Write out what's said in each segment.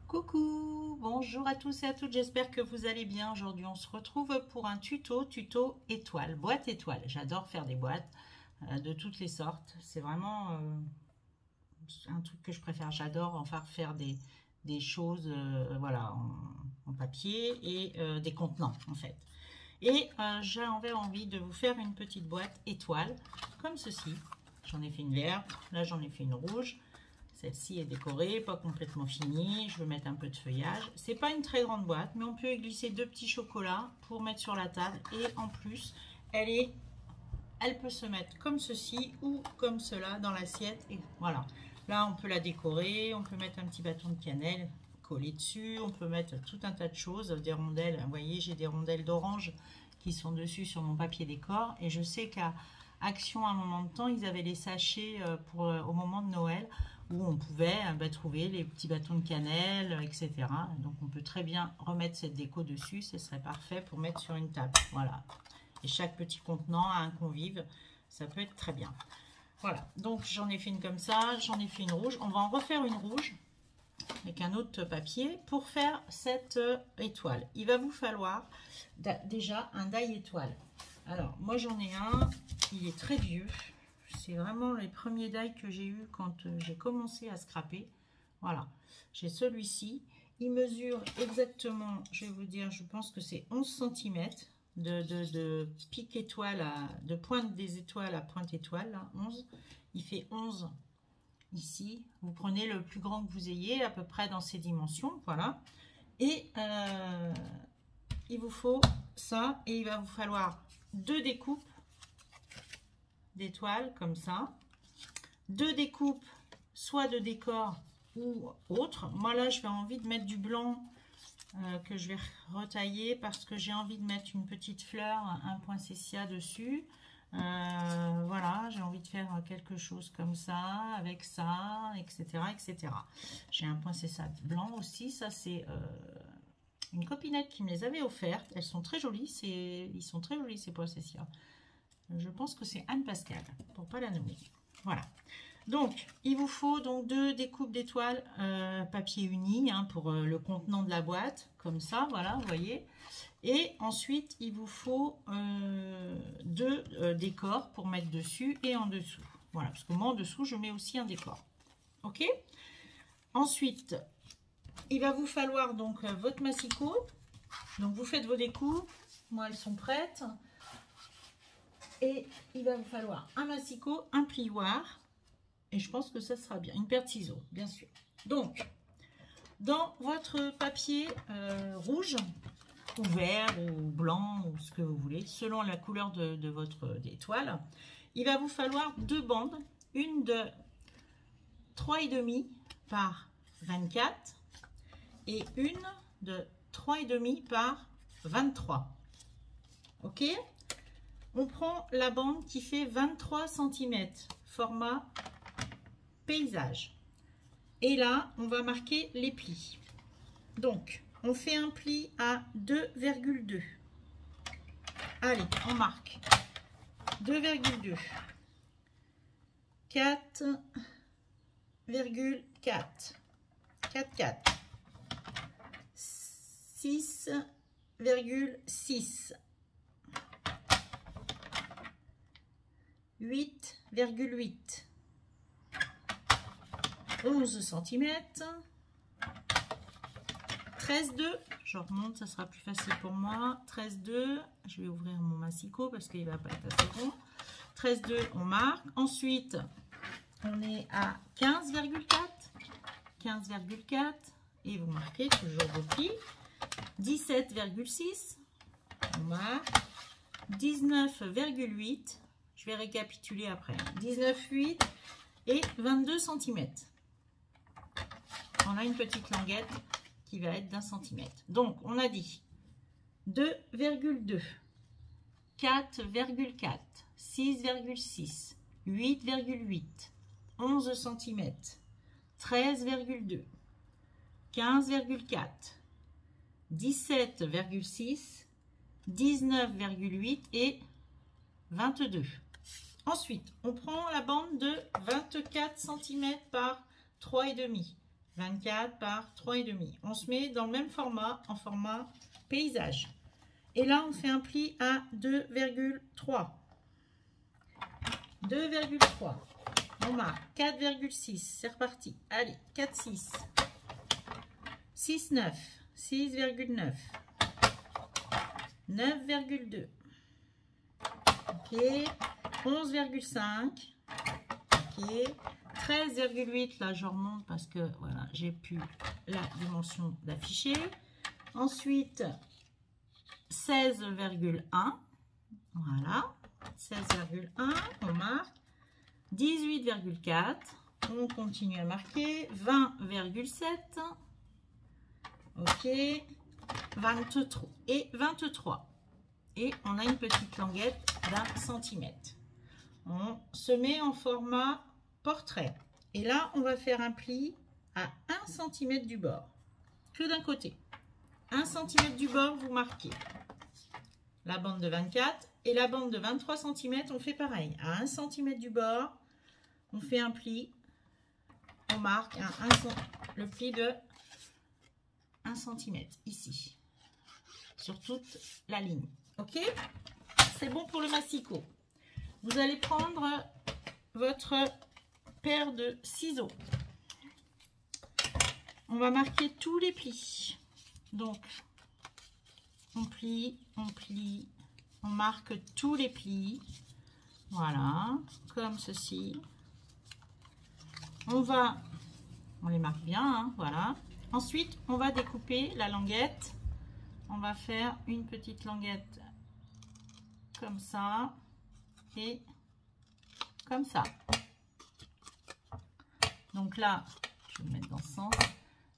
Coucou, bonjour à tous et à toutes, j'espère que vous allez bien. Aujourd'hui on se retrouve pour un tuto étoile, boîte étoile. J'adore faire des boîtes de toutes les sortes, c'est vraiment un truc que je préfère. J'adore enfin faire des choses voilà, en papier et des contenants en fait. Et j'avais envie de vous faire une petite boîte étoile comme ceci. J'en ai fait une verte, là j'en ai fait une rouge. Celle-ci est décorée, pas complètement finie. Je veux mettre un peu de feuillage. C'est pas une très grande boîte, mais on peut y glisser deux petits chocolats pour mettre sur la table. Et en plus, elle peut se mettre comme ceci ou comme cela dans l'assiette. Et voilà. Là, on peut la décorer. On peut mettre un petit bâton de cannelle collé dessus. On peut mettre tout un tas de choses, des rondelles. Vous voyez, j'ai des rondelles d'orange qui sont dessus sur mon papier décor. Et je sais qu'à Action, à un moment de temps, ils avaient les sachets au moment de Noël où on pouvait trouver les petits bâtons de cannelle, etc. Donc, on peut très bien remettre cette déco dessus. Ce serait parfait pour mettre sur une table. Voilà. Et chaque petit contenant a un convive. Ça peut être très bien. Voilà. Donc, j'en ai fait une comme ça. J'en ai fait une rouge. On va en refaire une rouge avec un autre papier pour faire cette étoile. Il va vous falloir déjà un die étoile. Alors, moi, j'en ai un. Il est très vieux. C'est vraiment les premiers die que j'ai eu quand j'ai commencé à scraper. Voilà. J'ai celui-ci. Il mesure exactement, je vais vous dire, je pense que c'est 11 cm de pic étoile, de pointe des étoiles à pointe étoile. Là, 11. Il fait 11 ici. Vous prenez le plus grand que vous ayez, à peu près dans ces dimensions. Voilà. Et il vous faut ça. Et il va vous falloir deux découpes d'étoiles comme ça, deux découpes soit de décor ou autre. Moi là j'ai envie de mettre du blanc que je vais retailler parce que j'ai envie de mettre une petite fleur, un poinsettia dessus. Voilà, j'ai envie de faire quelque chose comme ça, avec ça, etc. etc. J'ai un poinsettia blanc aussi, ça c'est une copinette qui me les avait offertes. Elles sont très jolies, ils sont très jolis ces poinsettias. Je pense que c'est Anne Pascal, pour pas la nommer. Voilà. Donc, il vous faut donc deux découpes d'étoiles papier uni pour le contenant de la boîte, comme ça, voilà, vous voyez. Et ensuite, il vous faut deux décors pour mettre dessus et en dessous. Voilà, parce que moi, en dessous, je mets aussi un décor. OK? Ensuite, il va vous falloir donc votre massicot. Donc, vous faites vos découpes. Moi, elles sont prêtes. Et il va vous falloir un massicot, un plioir. Et je pense que ça sera bien. Une paire de ciseaux, bien sûr. Donc, dans votre papier rouge, ou vert, ou blanc, ou ce que vous voulez, selon la couleur de votre étoile, il va vous falloir deux bandes. Une de 3,5 par 24 et une de 3,5 par 23. OK ? On prend la bande qui fait 23 cm, format paysage. Et là, on va marquer les plis. Donc, on fait un pli à 2,2. Allez, on marque 2,2. 4,4. 4,4. 6,6. 8,8. 11 cm. 13,2. Je remonte, ça sera plus facile pour moi. 13,2. Je vais ouvrir mon massicot parce qu'il ne va pas être assez rond. 13,2, on marque. Ensuite, on est à 15,4. 15,4. Et vous marquez toujours vos plis. 17,6. On marque. 19,8. Je vais récapituler après. 19,8 et 22 cm. On a une petite languette qui va être d'1 cm. Donc, on a dit 2,2, 4,4, 6,6, 8,8, 11 cm, 13,2, 15,4, 17,6, 19,8 et 22. Ensuite, on prend la bande de 24 cm par 3,5. 24 par 3,5. On se met dans le même format, en format paysage. Et là, on fait un pli à 2,3. 2,3. On marque 4,6. C'est reparti. Allez, 4,6. 6,9. 6,9. 9,2. Ok. 11,5. Ok. 13,8. Là, je remonte parce que voilà, j'ai plus la dimension d'afficher. Ensuite, 16,1. Voilà. 16,1. On marque. 18,4. On continue à marquer. 20,7. Ok. 23 et 23. Et on a une petite languette d'1 centimètre. On se met en format portrait. Et là, on va faire un pli à 1 cm du bord. Que d'un côté. 1 cm du bord, vous marquez la bande de 24 et la bande de 23 cm, on fait pareil. À 1 cm du bord, on fait un pli. On marque le pli de 1 cm ici. Sur toute la ligne. Ok? C'est bon pour le massicot. Vous allez prendre votre paire de ciseaux. On va marquer tous les plis. Donc, on plie, on marque tous les plis. Voilà, comme ceci. On les marque bien, hein, voilà. Ensuite, on va découper la languette. On va faire une petite languette comme ça et comme ça. Donc là, je vais le mettre dans ce sens.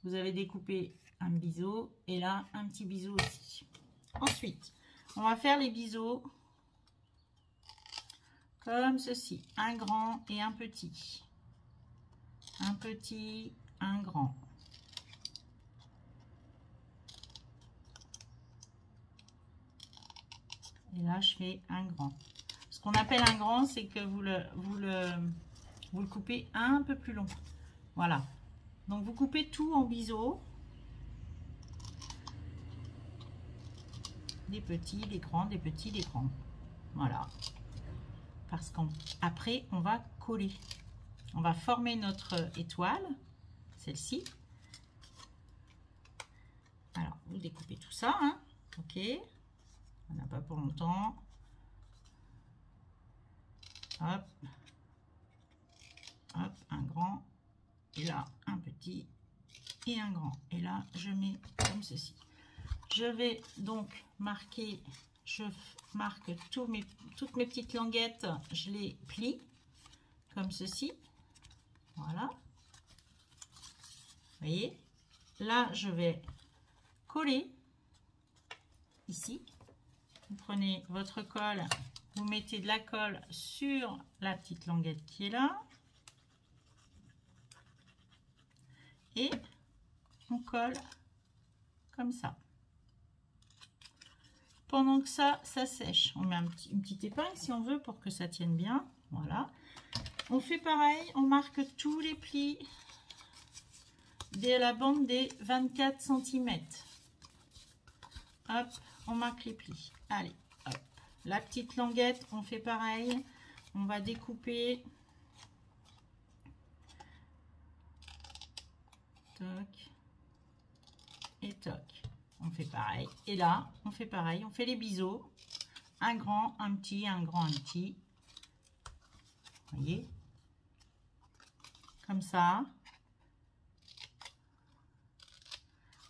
Vous avez découpé un biseau et là, un petit biseau aussi. Ensuite, on va faire les biseaux comme ceci. Un grand et un petit. Un petit, un grand. Et là, je fais un grand. Ce qu'on appelle un grand, c'est que vous le coupez un peu plus long. Voilà. Donc, vous coupez tout en biseau. Des petits, des grands, des petits, des grands. Voilà. Parce qu'après, on va coller. On va former notre étoile. Celle-ci. Alors, vous découpez tout ça. Hein. Ok. On n'a pas pour longtemps. Hop. Hop, un grand. Et là, un petit et un grand. Et là, je mets comme ceci. Je vais donc marquer, je marque toutes mes petites languettes, je les plie comme ceci. Voilà. Vous voyez? Là, je vais coller ici. Vous prenez votre colle, vous mettez de la colle sur la petite languette qui est là. Et on colle comme ça. Pendant que ça sèche, on met une petite épingle si on veut pour que ça tienne bien. Voilà. On fait pareil, on marque tous les plis de la bande des 24 cm. Hop, on marque les plis. Allez, hop. La petite languette, on fait pareil. On va découper. Toc. Et toc. On fait pareil. Et là, on fait pareil. On fait les biseaux. Un grand, un petit, un grand, un petit. Vous voyez? Comme ça.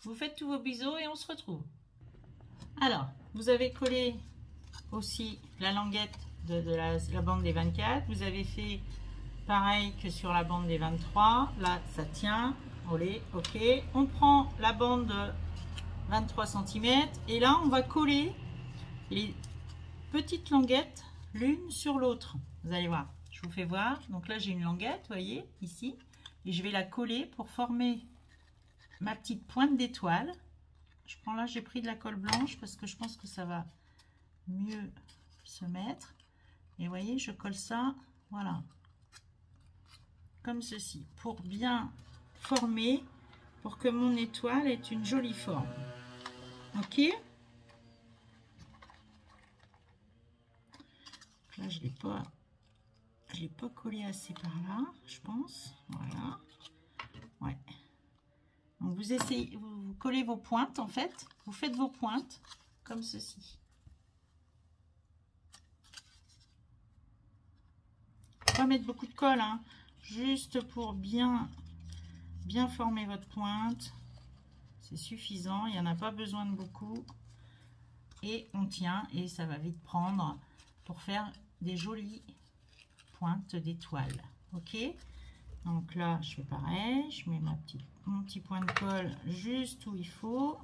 Vous faites tous vos biseaux et on se retrouve. Alors, vous avez collé aussi la languette de la bande des 24. Vous avez fait pareil que sur la bande des 23. Là, ça tient. Olé, ok. On prend la bande de 23 cm et là, on va coller les petites languettes l'une sur l'autre. Vous allez voir. Je vous fais voir. Donc là, j'ai une languette, vous voyez, ici. Et je vais la coller pour former ma petite pointe d'étoile. Je prends là, j'ai pris de la colle blanche parce que je pense que ça va mieux se mettre. Et vous voyez, je colle ça, voilà, comme ceci, pour bien former pour que mon étoile ait une jolie forme. Ok? Là, je l'ai pas collé assez par là, je pense. Voilà. Ouais. Donc vous essayez, vous collez vos pointes en fait. Vous faites vos pointes comme ceci. Pas mettre beaucoup de colle, hein, juste pour bien former votre pointe. C'est suffisant, il n'y en a pas besoin de beaucoup. Et on tient et ça va vite prendre pour faire des jolies pointes d'étoiles. Ok, donc là je fais pareil, je mets mon petit point de colle juste où il faut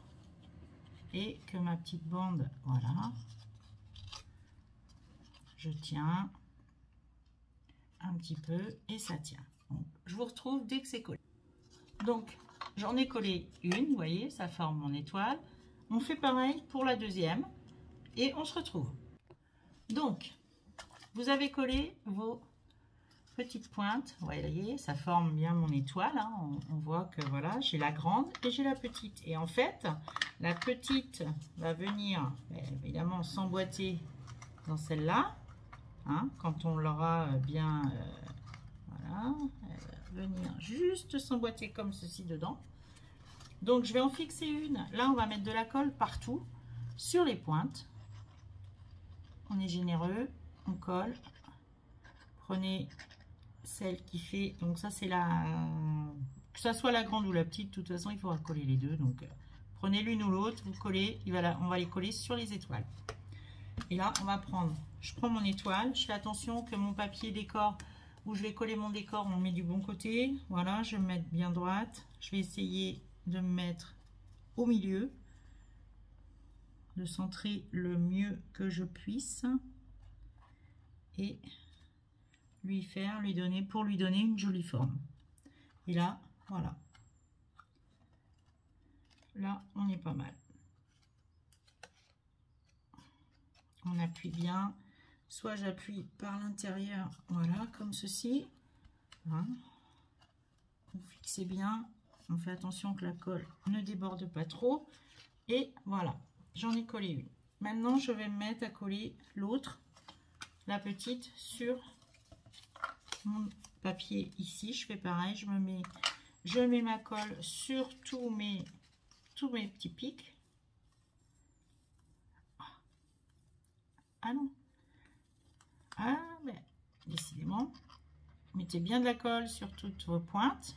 et que ma petite bande, voilà, je tiens un petit peu et ça tient. Donc, je vous retrouve dès que c'est collé. Donc j'en ai collé une, vous voyez, ça forme mon étoile. On fait pareil pour la deuxième et on se retrouve. Donc vous avez collé vos petites pointes, vous voyez, ça forme bien mon étoile, hein. On voit que voilà, j'ai la grande et j'ai la petite. Et en fait, la petite va venir évidemment s'emboîter dans celle-là, hein, quand on l'aura bien, voilà, elle va venir juste s'emboîter comme ceci dedans. Donc je vais en fixer une. Là, on va mettre de la colle partout sur les pointes. On est généreux, on colle. Prenez celle qui fait, donc ça c'est la, que ça soit la grande ou la petite, de toute façon il faudra coller les deux, donc prenez l'une ou l'autre, vous collez, on va les coller sur les étoiles. Et là on va prendre, je prends mon étoile, je fais attention que mon papier décor où je vais coller mon décor, on le met du bon côté, voilà, je vais me mettre bien droite, je vais essayer de me mettre au milieu, de centrer le mieux que je puisse et lui donner une jolie forme. Et là, voilà. Là, on est pas mal. On appuie bien. Soit j'appuie par l'intérieur, voilà, comme ceci. Hein. Vous fixez bien. On fait attention que la colle ne déborde pas trop. Et voilà, j'en ai collé une. Maintenant, je vais me mettre à coller l'autre, la petite, sur mon papier ici. Je fais pareil, je mets ma colle sur tous mes petits pics. Ah non, ah ben décidément, mettez bien de la colle sur toutes vos pointes.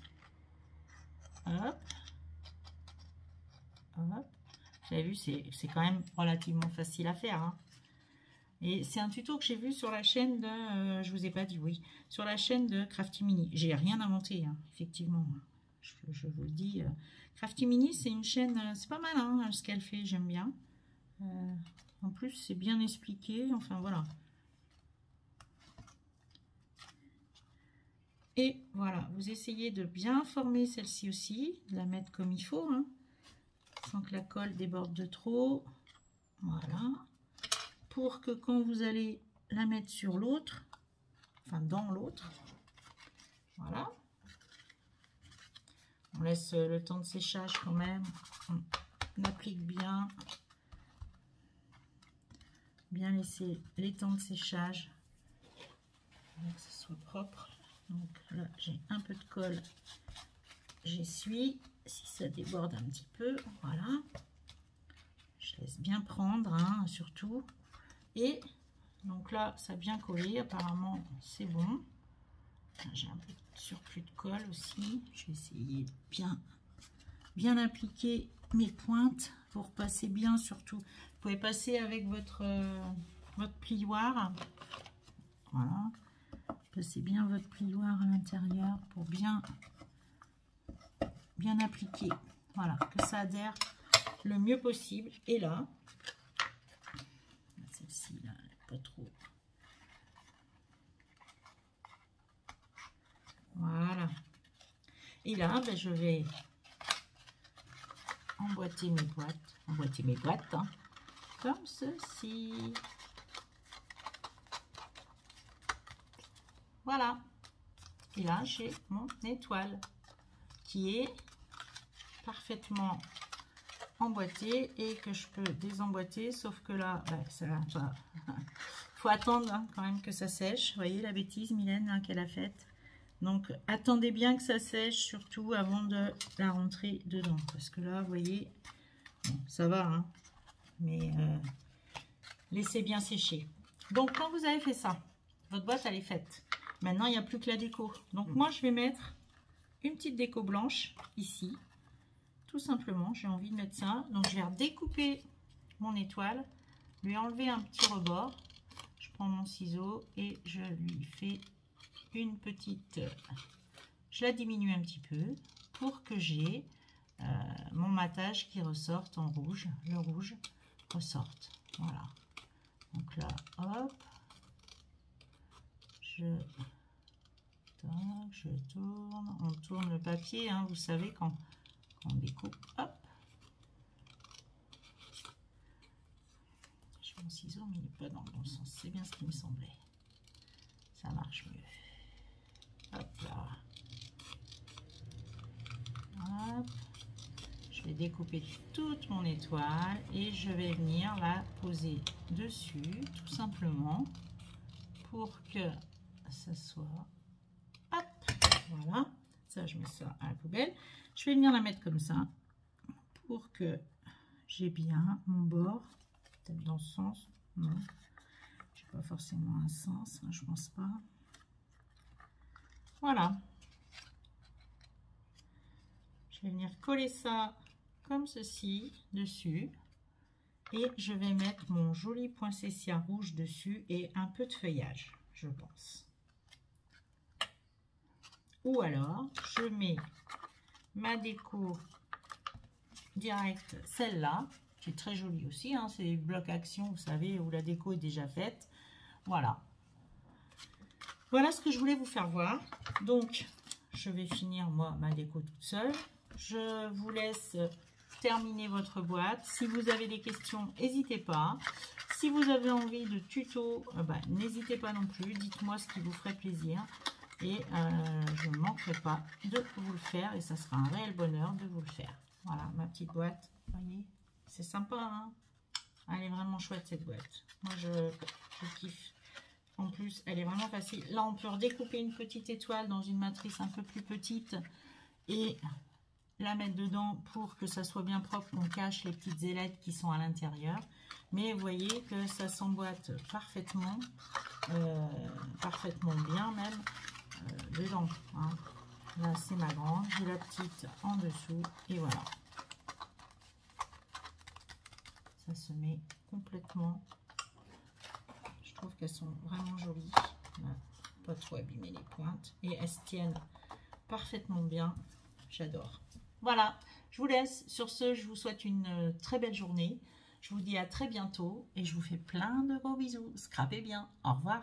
Hop, hop. Vous avez vu, c'est quand même relativement facile à faire, hein. Et c'est un tuto que j'ai vu sur la chaîne de, je vous ai pas dit, oui, sur la chaîne de Crafty Mini. J'ai rien inventé, hein, effectivement. Je vous le dis. Crafty Mini, c'est une chaîne, c'est pas mal, hein, ce qu'elle fait, j'aime bien. En plus, c'est bien expliqué, enfin voilà. Et voilà, vous essayez de bien former celle-ci aussi, de la mettre comme il faut, hein, sans que la colle déborde de trop. Voilà. Pour que quand vous allez la mettre sur l'autre, enfin dans l'autre, voilà, on laisse le temps de séchage quand même, on applique bien laisser les temps de séchage pour que ce soit propre. Donc là j'ai un peu de colle, j'essuie, si ça déborde un petit peu, voilà, je laisse bien prendre, hein, surtout. Et donc là, ça a bien collé. Apparemment, c'est bon. J'ai un peu de surplus de colle aussi. Je vais essayer de bien appliquer mes pointes pour passer bien surtout. Vous pouvez passer avec votre plioir. Voilà. Passez bien votre plioir à l'intérieur pour bien appliquer. Voilà, que ça adhère le mieux possible. Et là, celle-ci, là, pas trop. Voilà. Et là, ben, je vais emboîter mes boîtes, hein, comme ceci. Voilà. Et là, j'ai mon étoile qui est parfaitement emboîté et que je peux désemboîter, sauf que là, ça va. Faut attendre hein, quand même que ça sèche. Vous voyez la bêtise, Mylène, hein, qu'elle a faite. Donc, attendez bien que ça sèche, surtout avant de la rentrer dedans. Parce que là, vous voyez, bon, ça va, hein, mais laissez bien sécher. Donc, quand vous avez fait ça, votre boîte, elle est faite. Maintenant, il n'y a plus que la déco. Donc, moi, je vais mettre une petite déco blanche ici. Tout simplement, j'ai envie de mettre ça. Donc, je vais redécouper mon étoile, lui enlever un petit rebord. Je prends mon ciseau et je lui fais une petite... Je la diminue un petit peu pour que j'ai mon matage qui ressorte en rouge. Le rouge ressorte. Voilà. Donc là, hop. Je tourne. On tourne le papier, hein, vous savez, quand on découpe. Hop. J'ai mon ciseau, mais il n'est pas dans le bon sens. C'est bien ce qui me semblait. Ça marche mieux. Hop là. Hop. Je vais découper toute mon étoile et je vais venir la poser dessus, tout simplement, pour que ça soit... Hop. Voilà. Ça, je mets ça à la poubelle. Je vais venir la mettre comme ça pour que j'ai bien mon bord. Peut-être dans ce sens. Non. J'ai pas forcément un sens. Hein, je pense pas. Voilà. Je vais venir coller ça comme ceci dessus. Et je vais mettre mon joli poinsettia rouge dessus et un peu de feuillage, je pense. Ou alors, je mets ma déco directe, celle-là, qui est très jolie aussi, hein, c'est bloc action, vous savez, où la déco est déjà faite. Voilà. Voilà ce que je voulais vous faire voir. Donc, je vais finir, moi, ma déco toute seule. Je vous laisse terminer votre boîte. Si vous avez des questions, n'hésitez pas. Si vous avez envie de tuto, n'hésitez pas non plus. Dites-moi ce qui vous ferait plaisir. Et je ne manquerai pas de vous le faire. Et ça sera un réel bonheur de vous le faire. Voilà, ma petite boîte. Vous voyez, c'est sympa, hein? Elle est vraiment chouette, cette boîte. Moi, je kiffe. En plus, elle est vraiment facile. Là, on peut redécouper une petite étoile dans une matrice un peu plus petite et la mettre dedans pour que ça soit bien propre, qu'on cache les petites ailettes qui sont à l'intérieur. Mais vous voyez que ça s'emboîte parfaitement, parfaitement bien même dedans. Hein. Là, c'est ma grande, j'ai la petite en dessous et voilà. Ça se met complètement. Je trouve qu'elles sont vraiment jolies. Voilà. Pas trop abîmer les pointes et elles se tiennent parfaitement bien. J'adore. Voilà, je vous laisse. Sur ce, je vous souhaite une très belle journée. Je vous dis à très bientôt et je vous fais plein de gros bisous. Scrapez bien. Au revoir.